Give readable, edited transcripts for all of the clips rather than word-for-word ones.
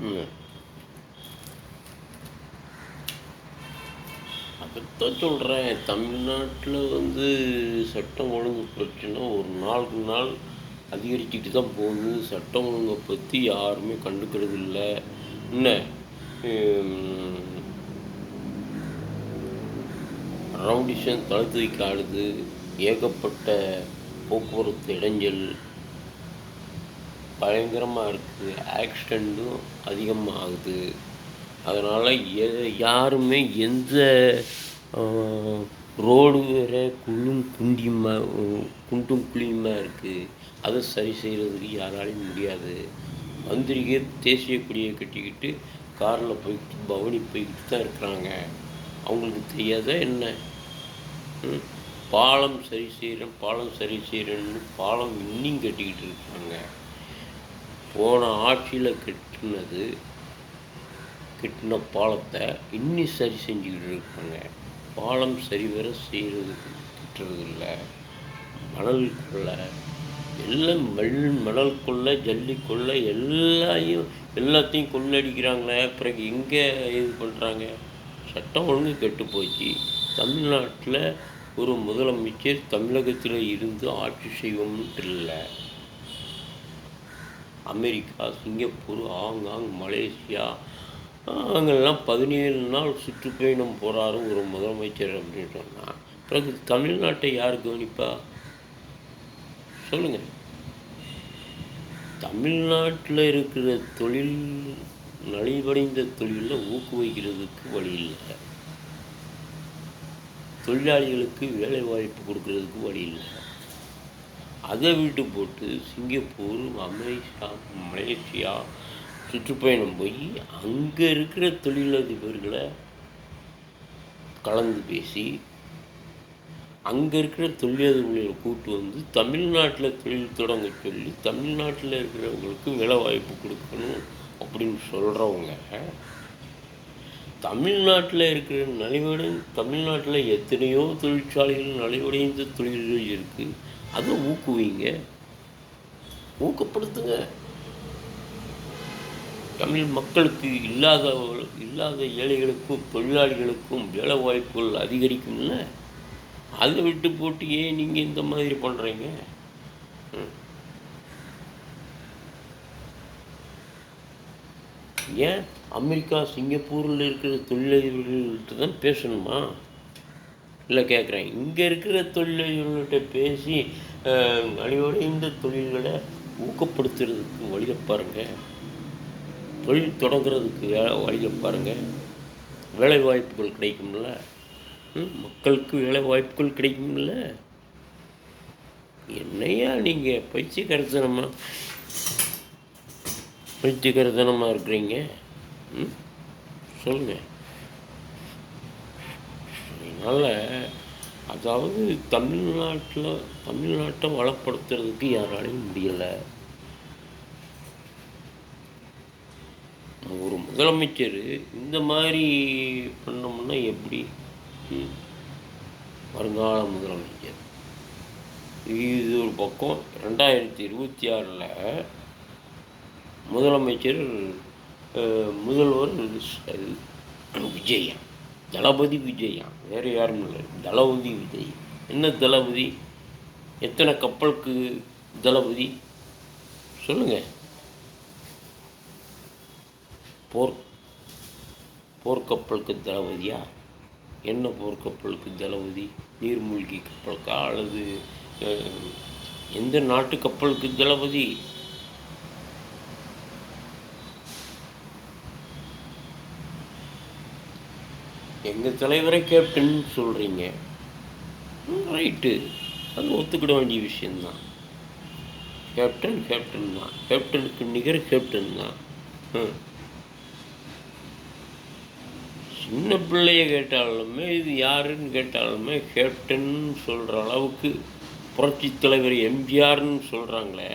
ம். அதத்தான் சொல்றேன். தமிழ்நாட்ல சட்டம் ஒழுங்கு பிரச்சனை ஒரு நாளுக்கு நாள் அதிகரிச்சுக்கிட்டு தான் போகுது. சட்டம் ஒழுங்க பத்தி யாருமே கண்டுக்கிறது இல்ல. என்ன ம் ரவுடிசம் தலை தூக்கி ஆடுது. ஏகப்பட்ட போக்குவரத்து இடைஞ்சல் பயங்கரமா இருக்கு. ஆக்சிடென்ட்டும் அதிகமா ஆகுது. அதனால யாருமே எந்த அ ரோடு வேற குண்டும் குழியுமா இருக்கு. அத சரி செய்றதுக்கு யாராலயும் முடியாது. மந்திரிங்க தேசிய கொடிய கட்டிக்கிட்டு கார்ல போய்க்கிட்டு பவனி போய்க்கிட்டு தான் இருக்கிறாங்க. அவங்களுக்கு தெரியாதா என்ன? ம். பாலம் சரி செய்றேன்னு பாலம் இன்னியும் கட்டிக்கிட்டு இருக்காங்க. போன ஆட்சியில கட்டுன பாலத்த இன்னி சரி செஞ்சுக்கிட்டு இருக்காங்க. பாலம் சரிவர செய்றதுக்கு கட்டுறதில்ல. மணல் கொள்ள, எல்லாம் மணல் கொள்ள, ஜல்லி கொள்ள எல்லாத்தையும் கொள்ளடிக்கிறாங்களே. பிறகு எங்க இது பண்றாங்க? சட்டம் ஒழுங்கு கெட்டு போச்சு. தமிழ்நாட்ல ஒரு முதலமைச்சர் தமிழகத்தில இருந்து ஆட்சி செய்வோம்ன்ட்டு இல்ல. அமெரிக்கா, சிங்கப்பூர், ஹாங்காங், மலேசியா அங்கெல்லாம் 17 நாள் சுற்றுப்பயணம் போறாரு ஒரு முதலமைச்சர் அப்படின்னு சொன்னா, பிறகு தமிழ்நாட்டை யார் கவனிப்பா? சொல்லுங்க. தமிழ்நாட்ல இருக்கிற நலிவடைந்த தொழில ஊக்குவிக்கிறதுக்கு வழி இல்ல. தொழிலாளிகளுக்கு வேலைவாய்ப்பு கொடுக்கறதுக்கு வழி இல்ல. அத விட்டு போட்டு சிங்கப்பூர், மலேசியா சுற்றுப்பயணம் போய் அங்க இருக்கிற தொழிலதிபர்கள கலந்து பேசி, அங்க இருக்கிற தொழிலதிபர்கள கூட்டு வந்து தமிழ்நாட்ல தொழில் தொடங்க சொல்லி, தமிழ்நாட்ல இருக்கிறவங்களுக்கு வேலைவாய்ப்பு கொடுக்கணும் அப்படின்னு சொல்றவங்க, தமிழ்நாட்ல எத்தனையோ தொழிற்சாலைகள் நலிவடைந்த தொழில்கள் இருக்கு. அத ஊக்குவிங்க. ஊக்கப்படுத்துங்க. தமிழ் மக்களுக்கு இல்லாத ஏழைகளுக்கும், தொழிலாளிகளுக்கும் வேலை வாய்ப்புகள் அதிகரிக்கும்ல. அத விட்டு போட்டு ஏன் நீங்க இந்த மாதிரி பண்றீங்க? ஏன் அமெரிக்கா, சிங்கப்பூர்ல இருக்கிற தொழிலதிபர்கள்ட்ட தான் பேசணுமா? இல்ல கேட்குறேன். இங்க இருக்கிற தொழிலதிபர்கள்ட்ட பேசி நலிவடைந்த தொழில்கள ஊக்கப்படுத்துறதுக்கு வழிய பாருங்க. தொழில் தொடங்குறதுக்கு வழிய பாருங்க. வேலைவாய்ப்புகள் கிடைக்கும்ல. மக்களுக்கு வேலைவாய்ப்புகள் கிடைக்கும்ல. என்னய்யா நீங்க பைத்தியக்காரத்தனமா இருக்கிறீங்க? சொல்லுங்க. அதனால அதாவது தமிழ்நாட்டை வளப்படுத்துறதுக்கு யாராலையும் முடியல. ஒரு முதலமைச்சர் இந்த மாதிரி பண்ணோம்னா எப்படி? வருங்கால முதலமைச்சர். இது ஒரு பக்கம். 2026ல் முதலமைச்சர் முதல்வர் விஜயா, தளபதி விஜயா, வேறு யாரும் இல்லை, தளபதி விஜய். என்ன தளபதி? எத்தனை கப்பலுக்கு தளபதி சொல்லுங்க? போர்க்கப்பலுக்கு தளபதியா? என்ன போர்க்கப்பலுக்கு தளபதி? நீர்மூழ்கி கப்பலுக்கா அல்லது எந்த நாட்டு கப்பலுக்கு தளபதி? எங்கள் தலைவரை கேப்டன் சொல்கிறீங்க. ரைட்டு, அது ஒத்துக்கிட வேண்டிய விஷயந்தான். கேப்டன் தான். கேப்டனுக்கு நிகர் கேப்டன் தான். சின்ன பிள்ளைய கேட்டாலுமே, இது யாருன்னு கேட்டாலுமே கேப்டன் சொல்கிற அளவுக்கு புரட்சி தலைவர் எம்ஜிஆர்னு சொல்கிறாங்களே,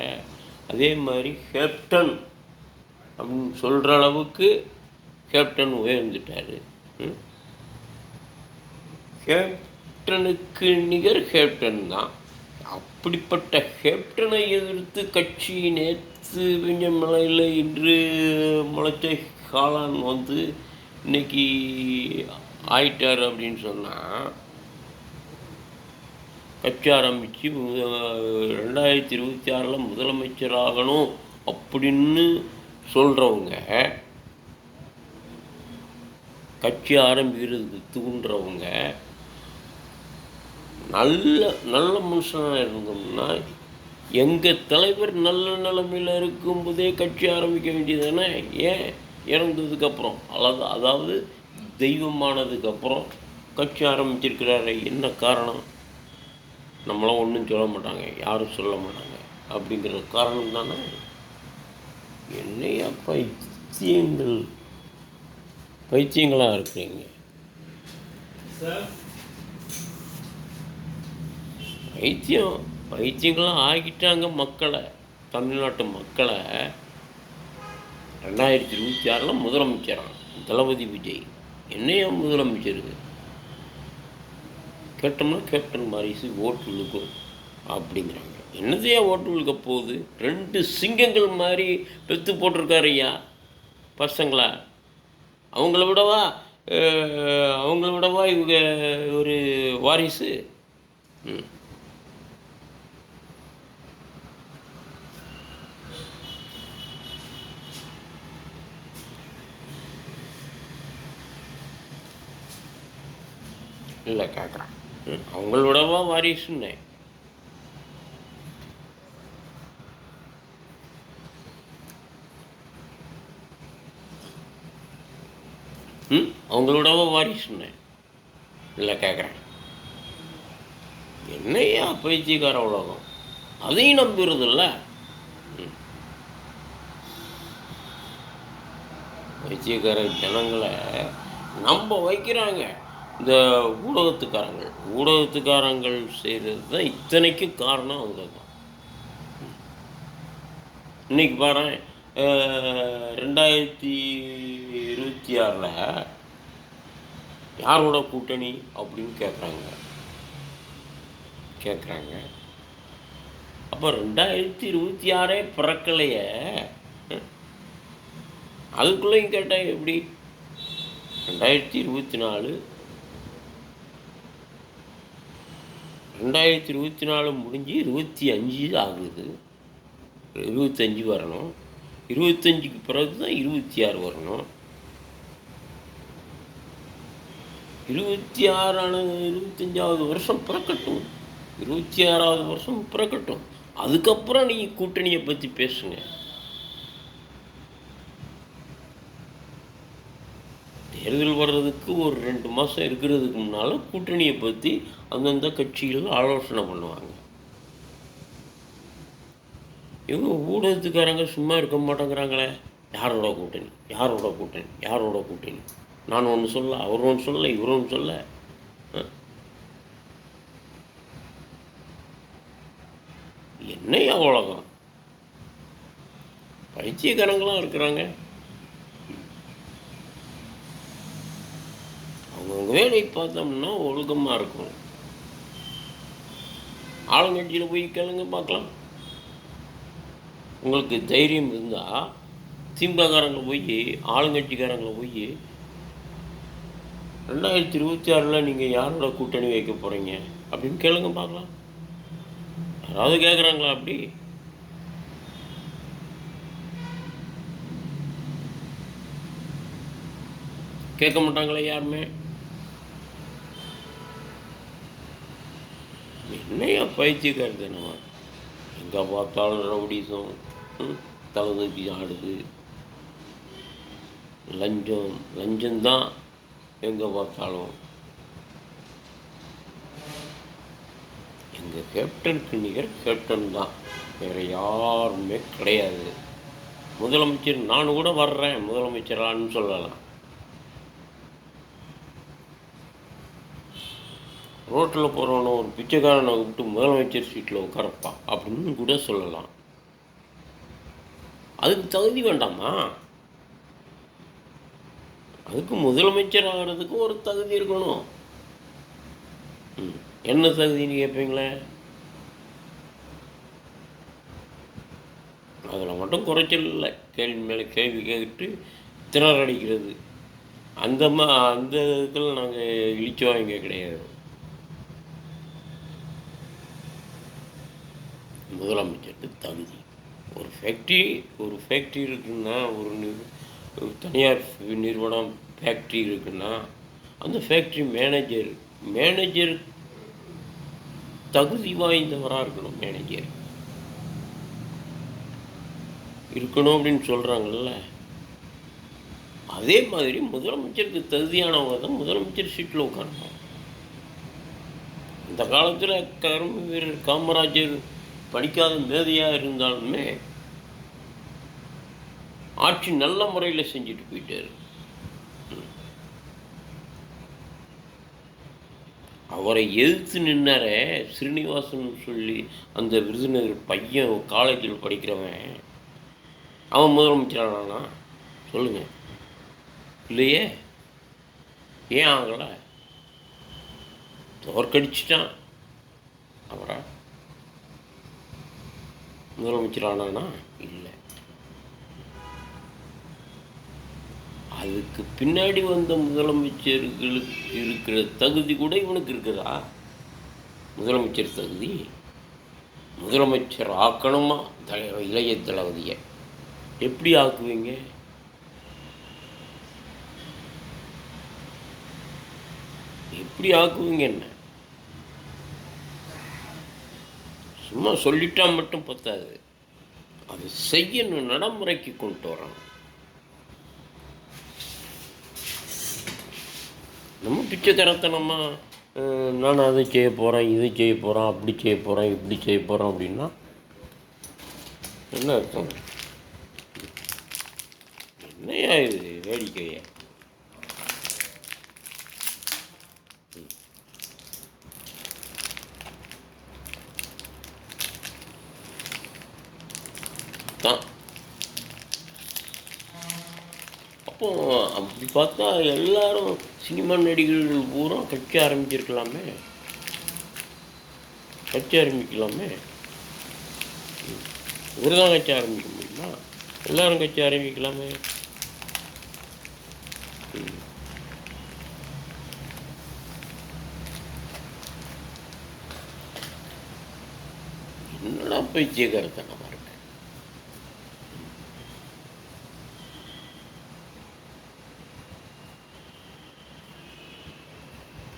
அதே மாதிரி கேப்டன் அப்படின்னு சொல்கிற அளவுக்கு கேப்டன் உயர்ந்துட்டார். கேப்டனுக்கு நிகர் கேப்டன் தான். அப்படிப்பட்ட கேப்டனை எதிர்த்து கட்சி நேற்று பெஞ்ச மழையில் இன்று முளைச்ச காளான் வந்து இன்னைக்கு ஆயிட்டார் அப்படின்னு சொன்னால், கட்சி ஆரம்பித்து 2026 முதலமைச்சர் ஆகணும் அப்படின்னு சொல்கிறவங்க, கட்சி ஆரம்பிக்கிறதுக்கு தூண்டுறவங்க, நல்ல நல்ல மனுஷனாக இருந்தோம்னா, எங்கள் தலைவர் நல்ல நிலைமையில் இருக்கும்போதே கட்சி ஆரம்பிக்க வேண்டியதானே? ஏன் இறந்ததுக்கப்புறம், அதாவது தெய்வமானதுக்கப்புறம் கட்சி ஆரம்பிச்சிருக்கிறாரு, என்ன காரணம்? நம்மளாம் ஒன்றும் சொல்ல மாட்டாங்க, யாரும் சொல்ல மாட்டாங்க. அப்படிங்கிற காரணம் தானே. என்னையா பைத்தியங்களாக இருக்கிறீங்க சார்? பைத்தியங்களாக ஆகிட்டாங்க மக்களை, தமிழ்நாட்டு மக்களை. 2026 முதலமைச்சரான் தளபதி விஜய். என்னையா முதலமைச்சருக்கு கேட்டோம்னா கேப்டன் மாரிசு ஓட்டு விழுக்கும் அப்படிங்கிறாங்க. என்னதையா ஓட்டு விழுக்க போகுது? 2 சிங்கங்கள் மாதிரி பெற்று போட்டிருக்காரு ஐயா பசங்களா. அவங்கள விடவா இவங்க ஒரு வாரிசு? இல்லை கேட்குறேன், அவங்களோடவா வாரிசுன்னே. அவங்களோடவா வாரிசுன்னே. இல்லை கேட்குறேன், என்னையா பைத்தியக்கார உலகம், அதையும் நம்புறதில்ல. பைத்தியக்கார ஜனங்களை நம்ப வைக்கிறாங்க இந்த ஊடகத்துக்காரங்கள் செய்கிறது தான் இத்தனைக்கும் காரணம். அவங்க தான். இன்றைக்கி பாரு, 2026 யாரோட கூட்டணி அப்படின்னு கேட்குறாங்க. அப்போ 2026 பிறக்கலையே, அதுக்குள்ளேயும் கேட்டால் எப்படி? 2024 முடிஞ்சு 25 ஆகுது. 25 வரணும். 25க்கு பிறகு தான் 26 வரணும். 25வது வருஷம் பிறக்கட்டும், 26வது வருஷம் பிறக்கட்டும். அதுக்கப்புறம் நீங்கள் கூட்டணியை பற்றி பேசுங்க. தேர்தல் வர்றதுக்கு ஒரு 2 மாதம் இருக்கிறதுக்கு முன்னால் கூட்டணியை பற்றி அந்தந்த கட்சிகள் ஆலோசனை பண்ணுவாங்க. இவங்க ஊடகத்துக்காரங்க சும்மா இருக்க மாட்டேங்கிறாங்களே. யாரோட கூட்டணி? நான் ஒன்று சொல்ல, அவர் ஒன்று சொல்ல, இவர் ஒன்று சொல்ல. என்னையா உலகம்? பைத்தியக்காரங்களாம் இருக்கிறாங்க. அவங்கவுங்க வேலையை பார்த்தோம்னா ஒழுக்கமாக இருக்கும். ஆளுங்கட்சியில் போய் கேளுங்க பார்க்கலாம். உங்களுக்கு தைரியம் இருந்தால் திமுககாரங்களை போய், ஆளுங்கட்சிக்காரங்களை போய் 2026 நீங்கள் யாரோட கூட்டணி வைக்க போகிறீங்க அப்படின்னு கேளுங்க பார்க்கலாம். யாராவது கேட்குறாங்களா? அப்படி கேட்க மாட்டாங்களே யாருமே. என்னையா பைத்தியக்காரது நம்ம? எங்கே பார்த்தாலும் ரவுடிசம், தலதூக்கி ஆடுது, லஞ்சம்தான் எங்கே பார்த்தாலும். எங்கள் கேப்டனுக்கு நிகர் கேப்டன் தான், வேறு யாருமே கிடையாது. முதலமைச்சர் நான் கூட வர்றேன் முதலமைச்சரான்னு சொல்லலாம். ரோட்டில் போகிறவனை ஒரு பிச்சைக்காரனை விட்டு முதலமைச்சர் சீட்டில் உட்காரப்பா அப்படின்னு கூட சொல்லலாம். அதுக்கு தகுதி வேண்டாமா? அதுக்கு முதலமைச்சர் ஆகிறதுக்கு ஒரு தகுதி இருக்கணும். என்ன தகுதின்னு கேட்பீங்களே? அதில் மட்டும் குறைச்சல் இல்லை. கேள்வி மேலே கேள்வி கேட்டு திணறடிக்கிறது. அந்த இதில் நாங்கள் இழிச்சவாங்க கிடையாது. முதலமைச்சருக்கு தகுதி ஒரு ஃபேக்ட்ரி இருக்குன்னா, ஒரு தனியார் நிறுவனம் ஃபேக்ட்ரி இருக்குன்னா, அந்த ஃபேக்ட்ரி மேனேஜர் தகுதி வாய்ந்தவராக இருக்கணும். மேனேஜர் இருக்கணும் அப்படின்னு சொல்கிறாங்கல்ல, அதே மாதிரி முதலமைச்சருக்கு தகுதியானவங்க தான் முதலமைச்சர் சீட்டில் உட்காரணும். இந்த காலத்தில் கரும்பு வீரர் காமராஜர் படிக்காத மேதையாக இருந்தாலுமே ஆட்சி நல்ல முறையில் செஞ்சுட்டு போயிட்டார். அவரை எதிர்த்து நின்னாரே ஸ்ரீனிவாசன் சொல்லி, அந்த விருதுநகர் பையன் காலேஜில் படிக்கிறவன், அவன் முதலமைச்சரானா சொல்லுங்கள்? இல்லையே. ஏன் ஆகலை? தோற்கடிச்சிட்டான். அவரா முதலமைச்சர் ஆனானா? இல்லை. அதுக்கு பின்னாடி வந்த முதலமைச்சர்களுக்கு இருக்கிற தகுதி கூட இவனுக்கு இருக்குதா? முதலமைச்சர் தகுதி. முதலமைச்சர் ஆக்கணுமா இளைய தளபதியை? எப்படி ஆக்குவீங்க? எப்படி ஆக்குவீங்க? என்ன சும்மா சொல்லிட்டா மட்டும் பத்தாது, அது செய்யணும், நடைமுறைக்கு கொண்டு வரணும். நம்ம பிச்சைத்தனத்தனமாக நான் அதை செய்ய போகிறேன், இதை செய்ய போகிறேன், அப்படி செய்ய போகிறேன், இப்படி செய்ய போகிறேன் அப்படின்னா என்ன அர்த்தம்? என்னையா இது வேடிக்கையா? தான். அப்போ அப்படி பார்த்தா எல்லாரும் சினிமா நடிகர்கள் பூரா கட்சி ஆரம்பிச்சிருக்கலாமே. இவர் தான் கட்சி ஆரம்பிக்க முடியுமா? எல்லாரும் கட்சி ஆரம்பிக்கலாமே. என்னடா பைத்தியக்காரத்தனமா இருக்கு.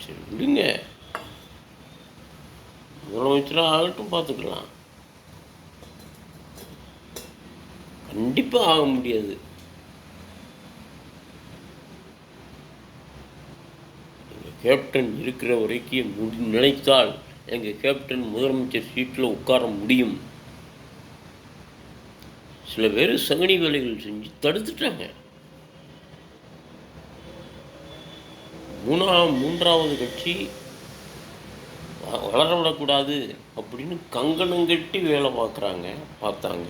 சரி விடுங்க, முதலமைச்சராக ஆகட்டும், பார்த்துக்கலாம். கண்டிப்பாக ஆக முடியாது. எங்கள் கேப்டன் இருக்கிற வரைக்கும் நினைத்தால் எங்கள் கேப்டன் முதலமைச்சர் சீட்டில் உட்கார முடியும். சில பேர் சகனி வேலைகள் செஞ்சு தடுத்துட்டாங்க. மூன்றாவது கட்சி வளர விடக்கூடாது அப்படின்னு கங்கணம் கட்டி வேலை பார்த்தாங்க.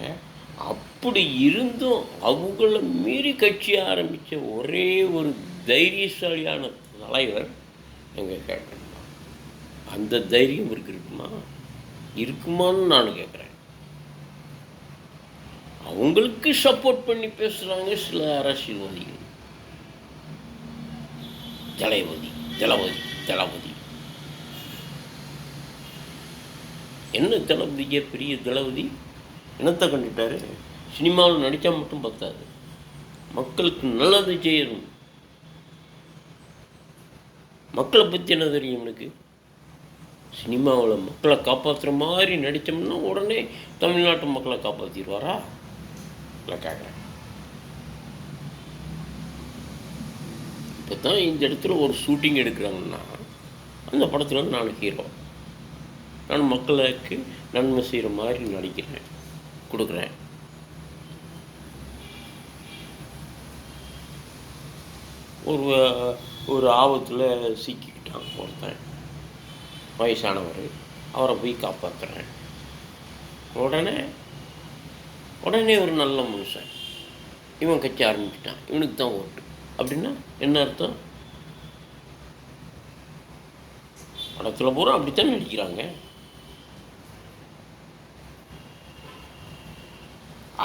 அப்படி இருந்தும் அவங்கள மீறி கட்சி ஆரம்பித்த ஒரே ஒரு தைரியசாலியான தலைவர் எங்கள் கேப்டன் தான். அந்த தைரியம் இருக்குமான்னு நான் கேட்குறேன். அவங்களுக்கு சப்போர்ட் பண்ணி பேசுகிறாங்க சில அரசியல்வாதிகள். தளபதி என்ன தளபதியே பெரிய தளபதி? என்னத்தை கண்டுட்டாரு? சினிமாவில் நடித்தா மட்டும் பத்தாது, மக்களுக்கு நல்லது செய்யணும். மக்களை பற்றி என்ன தெரியும் எனக்கு? சினிமாவில் மக்களை காப்பாற்றுற மாதிரி நடித்தோம்னா உடனே தமிழ்நாட்டு மக்களை காப்பாற்றிடுவாரா? இல்லை கேட்குறேன். இப்போ தான் இந்த இடத்துல ஒரு ஷூட்டிங் எடுக்கிறாங்கன்னா அந்த படத்தில் நான் ஹீரோ, நான் மக்களுக்கு நன்மை செய்கிற மாதிரி நடிக்கிறேன், கொடுக்குறேன். ஒரு ஆபத்தில் சிக்கிக்கிட்டான் ஒருத்தன், வயசானவர், அவரை போய் காப்பாற்றுறேன். உடனே ஒரு நல்ல மனுஷன், இவன் கட்சி ஆரம்பிச்சிட்டான், இவனுக்கு தான் ஓட்டு அப்படின்னா என்ன அர்த்தம்? படத்தில் பூரா அப்படித்தான் நடிக்கிறாங்க.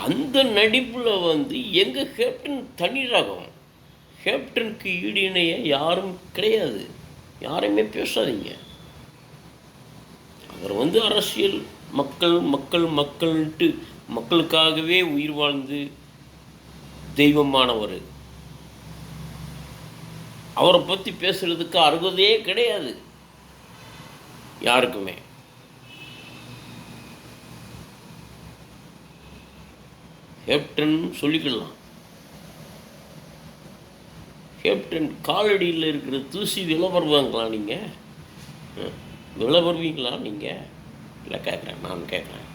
அந்த நடிப்பில் எங்கள் கேப்டன் தனி ரகம். கேப்டனுக்கு ஈடு இணைய யாரும் கிடையாது. யாரையுமே பேசாதீங்க. அவர் அரசியல் மக்கள் மக்கள் மக்கள்ன்ட்டு மக்களுக்காகவே உயிர் வாழ்ந்து தெய்வமானவர். அவரை பற்றி பேசுகிறதுக்கு அருகதையே கிடையாது யாருக்குமே. கேப்டன் சொல்லிக்கலாம். கேப்டன் காலடியில் இருக்கிற தூசி விளவருவாங்களா நீங்கள்? விளவருவீங்களா நீங்கள்? இல்லை கேட்குறேன், நான் கேட்குறேன்.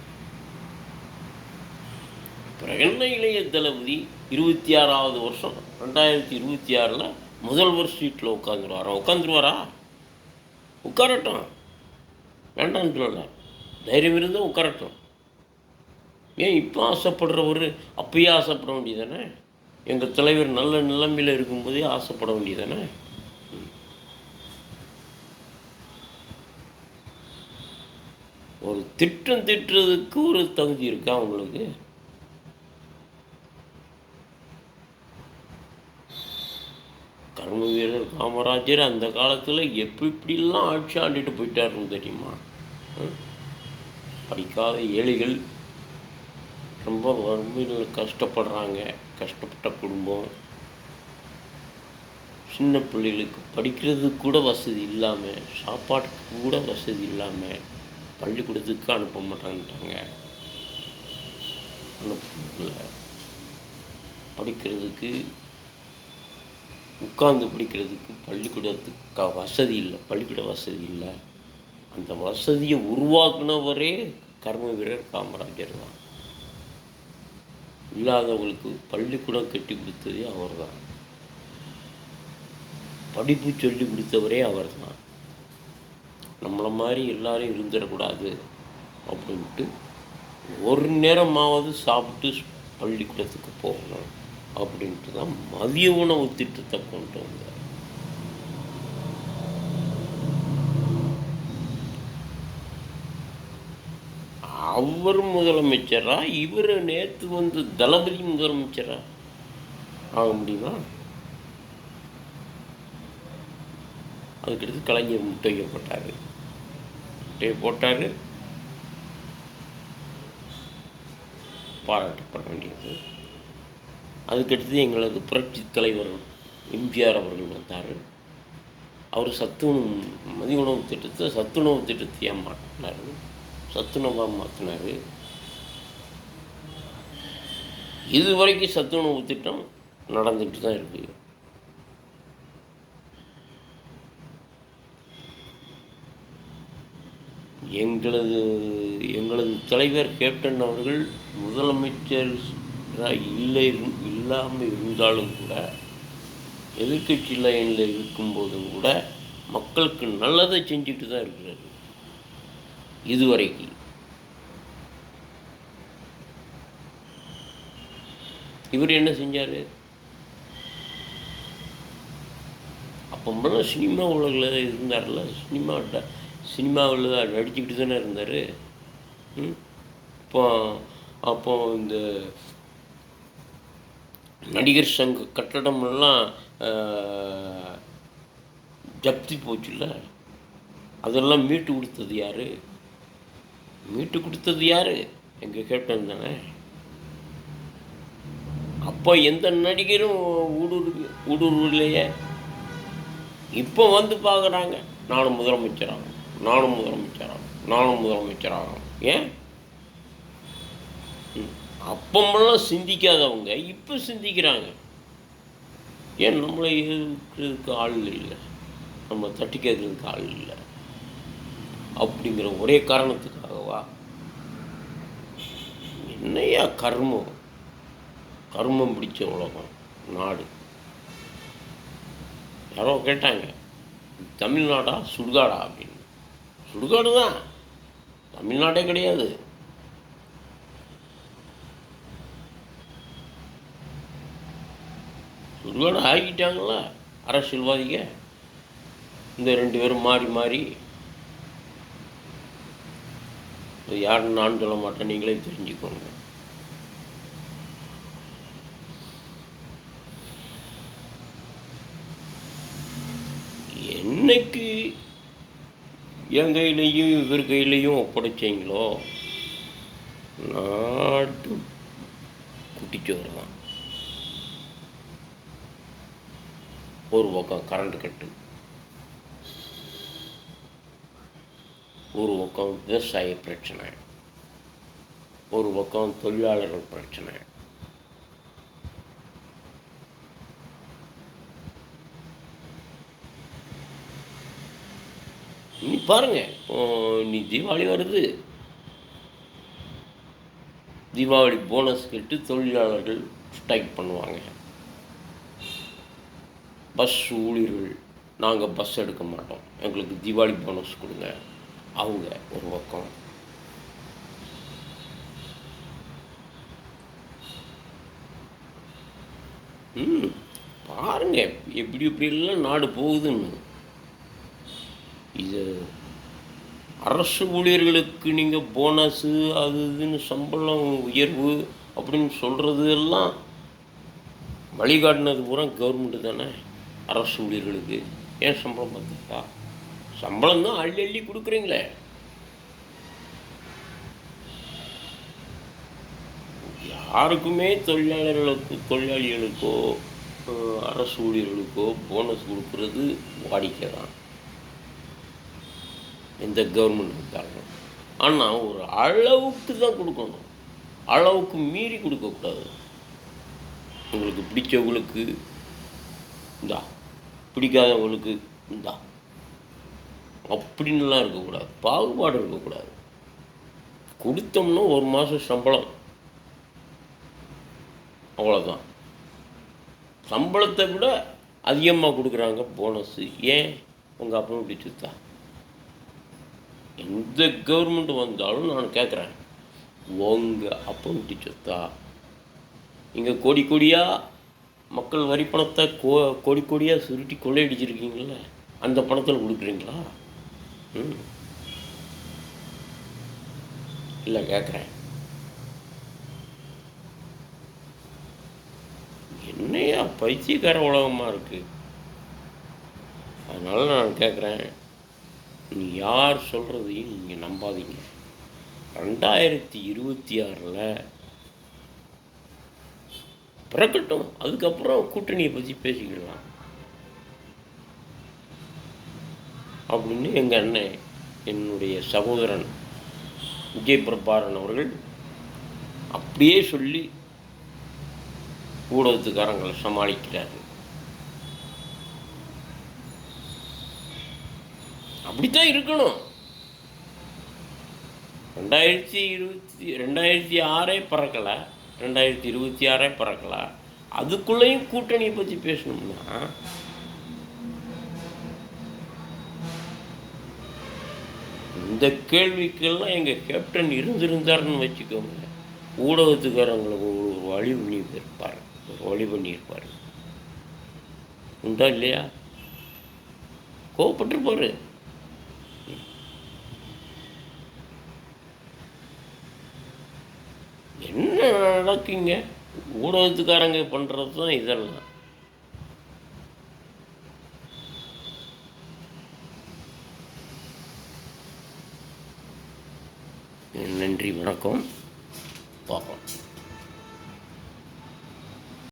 பிரகன்ன இளைய தளபதி 26வது வருஷம் 2026 முதல்வர் சீட்டில் உட்காந்துருவாரா? உட்காரட்டும், வேண்டான்னு சொல்லலை. தைரியம் இருந்தால் உட்காரட்டும். ஏன் இப்போ ஆசைப்படுறவர் அப்பயே ஆசைப்பட வேண்டியதானே? எங்கள் தலைவர் நல்ல நிலைமையில் இருக்கும்போதே ஆசைப்பட வேண்டியதானே? ஒரு திட்டம் திட்டுறதுக்கு ஒரு தகுதி இருக்கா அவங்களுக்கு? கர்ம வீரர் காமராஜர் அந்த காலத்தில் எப்படிலாம் ஆட்சி ஆண்டிட்டு போயிட்டாருன்னு தெரியுமா? படிக்காத ஏழைகள் ரொம்ப வறுமையில் கஷ்டப்படுறாங்க. கஷ்டப்பட்ட குடும்பம், சின்ன பிள்ளைகளுக்கு படிக்கிறதுக்கு கூட வசதி இல்லாமல், சாப்பாட்டுக்கு கூட வசதி இல்லாமல் பள்ளிக்கூடத்துக்கு அனுப்ப மாட்டாங்கட்டாங்க. அனுப்பல. படிக்கிறதுக்கு, உட்கார்ந்து படிக்கிறதுக்கு பள்ளிக்கூடத்துக்கு வசதி இல்லை. பள்ளிக்கூட வசதி இல்லை. அந்த வசதியை உருவாக்குனவரே கர்ம வீரர் காமராஜர் தான். இல்லாதவங்களுக்கு பள்ளிக்கூடம் கட்டி கொடுத்ததே அவர் தான். படிப்பு சொல்லி கொடுத்தவரே அவர் தான். நம்மளை மாதிரி எல்லாரும் இருந்துடக்கூடாது அப்படின்ட்டு ஒரு நேரமாவது சாப்பிட்டு பள்ளிக்கூடத்துக்கு போகணும் அப்படின்ட்டு தான் மதிய உணவு திட்டத்தை கொண்டு வந்தார். அவர் முதலமைச்சரா? இவர் நேற்று தளபதி முதலமைச்சரா ஆக முடியுமா? அதுக்கடுத்து கலைஞர் முட்டையை போட்டார். பாராட்டப்பட வேண்டியது. அதுக்கடுத்து எங்களது புரட்சி தலைவர் எம்ஜிஆர் அவர்கள் வந்தார். அவர் மதிய உணவு திட்டத்தை ஏமாற்றினார். சத்துணவாக மாற்றினார். இதுவரைக்கும் சத்துணவு திட்டம் நடந்துக்கிட்டு தான் இருக்குது. எங்களது தலைவர் கேப்டன் அவர்கள் முதலமைச்சர் இல்லாமல் இருந்தாலும் கூட, எதிர்கட்சி லைனில் இருக்கும்போதும் கூட மக்களுக்கு நல்லதை செஞ்சுட்டு தான் இருக்கிறார். இதுவரைக்கும் இவர் என்ன செஞ்சார்? அப்போலாம் சினிமா உலகில் இருந்தார்ல, சினிமாவில் நடிச்சுக்கிட்டு தானே இருந்தார். அப்போ இந்த நடிகர் சங்க கட்டடமெல்லாம் ஜப்தி போச்சுல்ல, அதெல்லாம் மீட்டு கொடுத்தது யார்? எங்கள் கேப்டன் தானே. அப்போ எந்த நடிகரும் ஊடுருவில்லையே. இப்போ பார்க்குறாங்க, நானும் முதலமைச்சராகும். ஏன்? அப்பமெல்லாம் சிந்திக்காதவங்க இப்போ சிந்திக்கிறாங்க. ஏன்? நம்மளை எதிர்க்கிறதுக்கு ஆள் இல்லை, நம்ம தட்டி கேட்கறதுக்கு ஆள் இல்லை அப்படிங்கிற ஒரே காரணத்துக்காகவா? என்னையா கர்மம் பிடிச்ச உலகம் நாடு. யாரோ கேட்டாங்க, தமிழ்நாடா சுடுகாடா அப்படின்னு. சுடுகாடு தான், தமிழ்நாடே கிடையாது. சுடுகாடு ஆகிட்டாங்களா அரசியல்வாதிங்க. இந்த 2 பேரும் மாறி யாருன்னு நான் சொல்ல மாட்டேன், நீங்களே தெரிஞ்சுக்கோங்க. என்னைக்கு என் கையிலையும் இவர் கையிலையும் ஒப்படைச்சிங்களோ நாட்டு குட்டிச்சோறு தான். ஒரு பக்கம் கரண்ட் கட்டு, ஒரு பக்கம் விவசாய பிரச்சனை, ஒரு பக்கம் தொழிலாளர்கள் பிரச்சனை. நீ பாருங்க, நீ தீபாவளி வருது, தீபாவளி போனஸ் கேட்டு தொழிலாளர்கள் ஸ்ட்ரைக் பண்ணுவாங்க. பஸ் ஊழியர்கள், நாங்கள் பஸ் எடுக்க மாட்டோம், எங்களுக்கு தீபாவளி போனஸ் கொடுங்க. அவங்க ஒரு பக்கம். பாருங்க எப்படி எப்படியெல்லாம் நாடு போகுதுன்னு. இது அரசு ஊழியர்களுக்கு நீங்கள் போனஸு அது இதுன்னு சம்பளம் உயர்வு அப்படின்னு சொல்கிறது எல்லாம் வழிகாட்டினது பூரா கவர்மெண்ட்டு தானே. அரசு ஊழியர்களுக்கு ஏன் சம்பளம் பார்த்துட்டா? சம்பளம் தான் அள்ளி அள்ளி கொடுக்குறீங்களே. யாருக்குமே தொழிலாளிகளுக்கோ அரசு ஊழியர்களுக்கோ போனஸ் கொடுக்கறது வாடிக்கை தான், எந்த கவர்மெண்ட் இருந்தாலும். ஆனால் ஒரு அளவுக்கு தான் கொடுக்கணும், அளவுக்கு மீறி கொடுக்கக்கூடாது. உங்களுக்கு பிடிச்சவங்களுக்கு இந்தா, பிடிக்காதவங்களுக்கு இந்தா அப்படின்லாம் இருக்கக்கூடாது, பாகுபாடு இருக்கக்கூடாது. கொடுத்தோம்னா ஒரு மாதம் சம்பளம், அவ்வளோதான். சம்பளத்தை விட அதிகமாக கொடுக்குறாங்க போனஸு. ஏன்? உங்கள் அப்பா இப்படி சுத்தா? எந்த கவர்மெண்ட் வந்தாலும் நான் கேட்குறேன், உங்கள் அப்பா சொத்தா? இங்கே கோடி கோடியாக மக்கள் வரி பணத்தை கோடி கோடியாக சுருட்டி கொள்ளையடிச்சிருக்கீங்கள, அந்த பணத்தில் கொடுக்குறீங்களா? இல்லை கேட்குறேன். என்னையா பைத்தியக்கார உலகமாக இருக்குது. அதனால் நான் கேட்குறேன், நீ யார் சொல்கிறதையும் நீங்கள் நம்பாதீங்க. 2026 பிறக்கட்டும், அதுக்கப்புறம் கூட்டணியை பற்றி பேசிக்கலாம் அப்படின்னு எங்கள் அண்ணன், என்னுடைய சகோதரன் விஜய் பிரபாரன் அவர்கள் அப்படியே சொல்லி ஊடகத்துக்காரங்களை சமாளிக்கிறாரு. அப்படித்தான் இருக்கணும். 2026 பறக்கலை, 2026 பறக்கலை, அதுக்குள்ளேயும் கூட்டணியை பற்றி பேசணும்னா இந்த கேள்விக்கெல்லாம் எங்கள் கேப்டன் இருந்திருந்தாருன்னு வச்சுக்கோங்க, ஊடகத்துக்காரங்களுக்கு ஒரு வழி பண்ணியிருப்பார், உண்டா இல்லையா? கோவப்பட்டிருப்பாரு. என்ன நடக்குங்க? ஊடகத்துக்காரங்க பண்ணுறது தான் இதெல்லாம். நன்றி, வணக்கம், பார்ப்போம்.